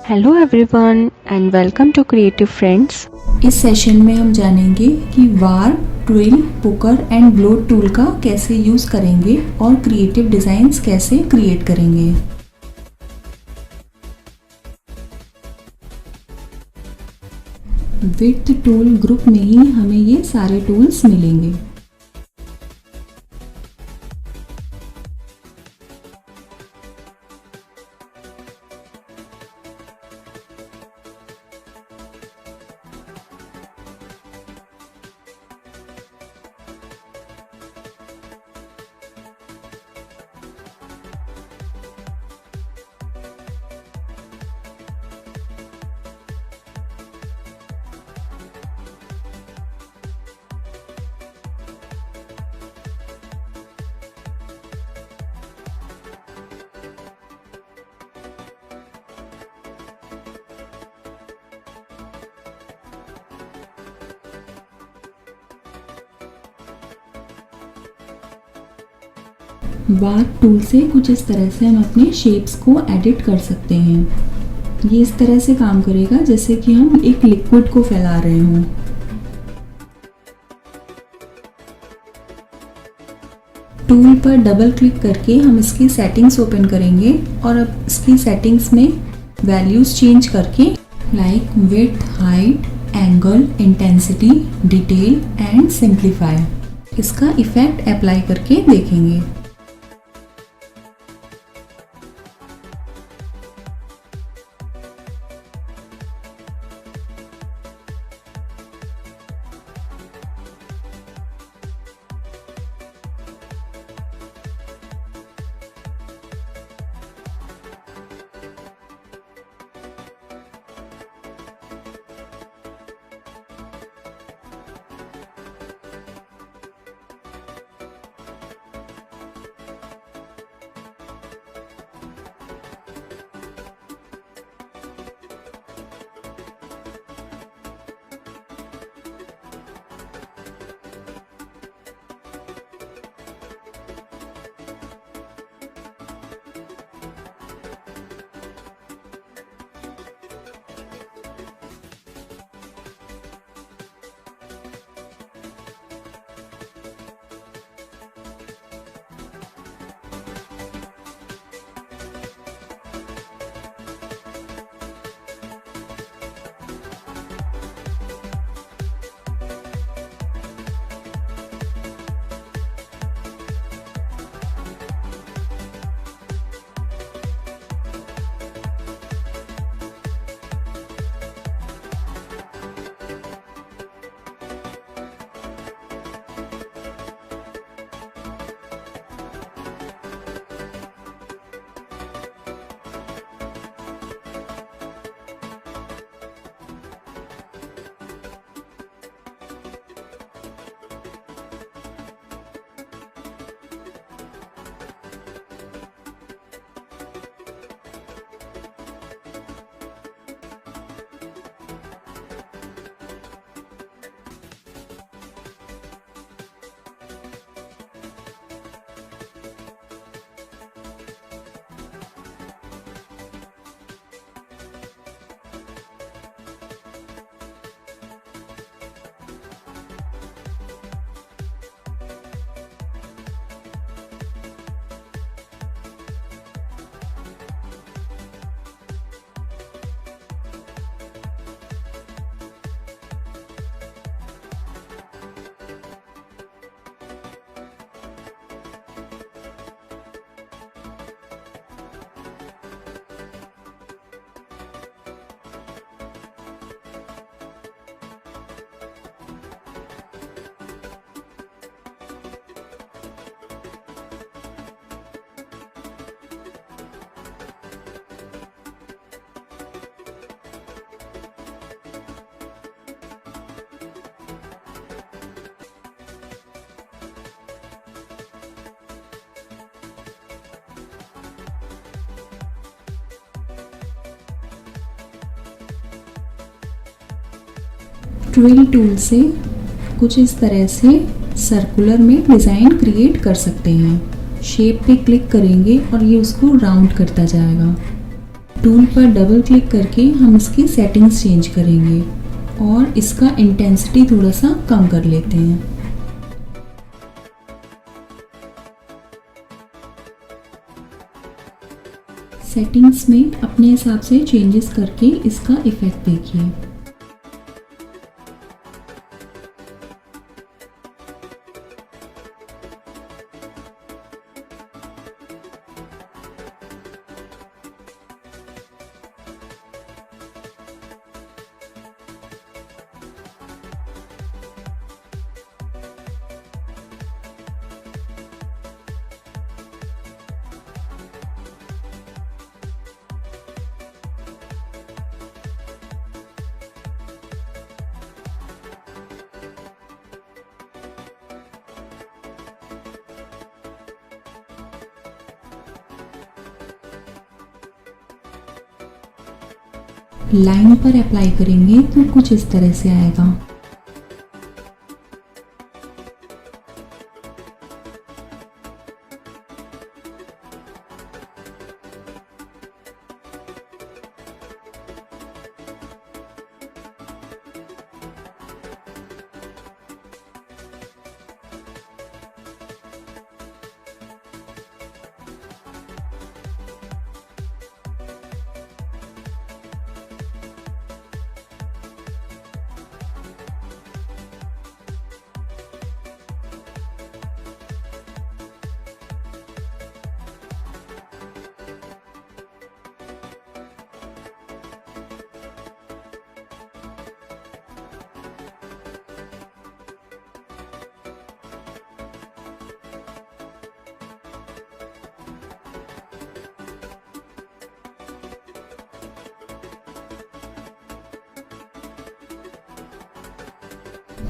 Hello everyone and welcome to creative friends. इस session में हम जानेंगे कि warp, twirl, pucker and bloat tool का कैसे यूज़ करेंगे और क्रिएटिव डिज़ाइंस कैसे क्रिएट करेंगे। विड्थ टूल ग्रुप में ही हमें ये सारे टूल्स मिलेंगे। वार्प टूल से कुछ इस तरह से हम अपने शेप्स को एडिट कर सकते हैं। ये इस तरह से काम करेगा जैसे कि हम एक लिक्विड को फैला रहे हों। टूल पर डबल क्लिक करके हम इसकी सेटिंग्स ओपन करेंगे और अब इसकी सेटिंग्स में वैल्यूज चेंज करके like width, height, angle, intensity, detail and simplify इसका इफेक्ट अप्लाई करके देखेंगे। ट्विल टूल से कुछ इस तरह से सर्कुलर में डिज़ाइन क्रिएट कर सकते हैं। शेप पे क्लिक करेंगे और ये उसको राउंड करता जाएगा। टूल पर डबल क्लिक करके हम इसकी सेटिंग्स चेंज करेंगे और इसका इंटेंसिटी थोड़ा सा कम कर लेते हैं। सेटिंग्स में अपने हिसाब से चेंजेस करके इसका इफेक्ट देखिए। लाइन पर अप्लाई करेंगे तो कुछ इस तरह से आएगा।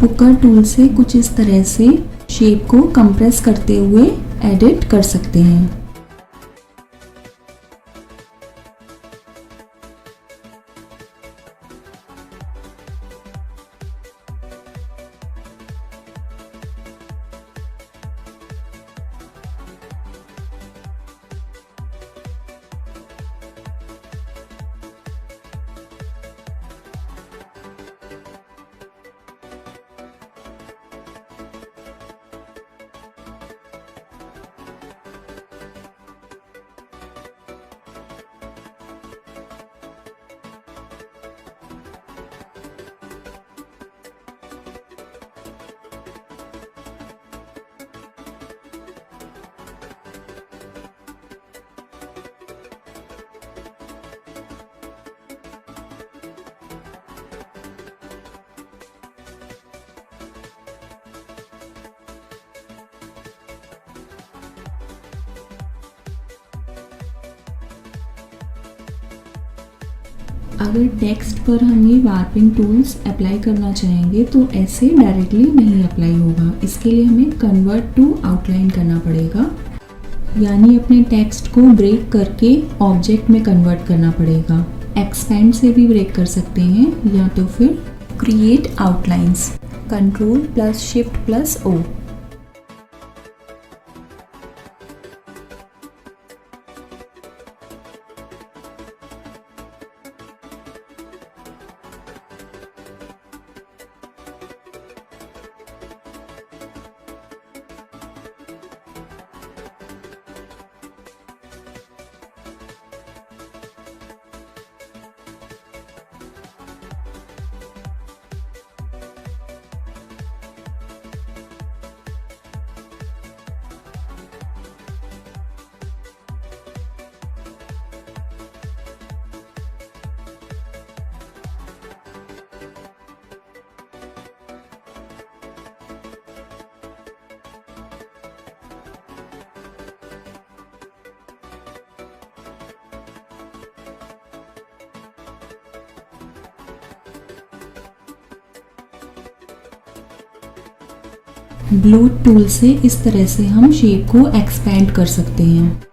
पुकर टूल से कुछ इस तरह से शेप को कंप्रेस करते हुए एडिट कर सकते हैं। अगर टेक्स्ट पर हम ये वार्पिंग टूल्स अप्लाई करना चाहेंगे तो ऐसे डायरेक्टली नहीं अप्लाई होगा। इसके लिए हमें कन्वर्ट टू आउटलाइन करना पड़ेगा, यानी अपने टेक्स्ट को ब्रेक करके ऑब्जेक्ट में कन्वर्ट करना पड़ेगा। एक्सपेंड से भी ब्रेक कर सकते हैं या तो फिर create outlines, Ctrl+Shift+O। Bloat tool से इस तरह से हम शेप को एक्सपेंड कर सकते हैं।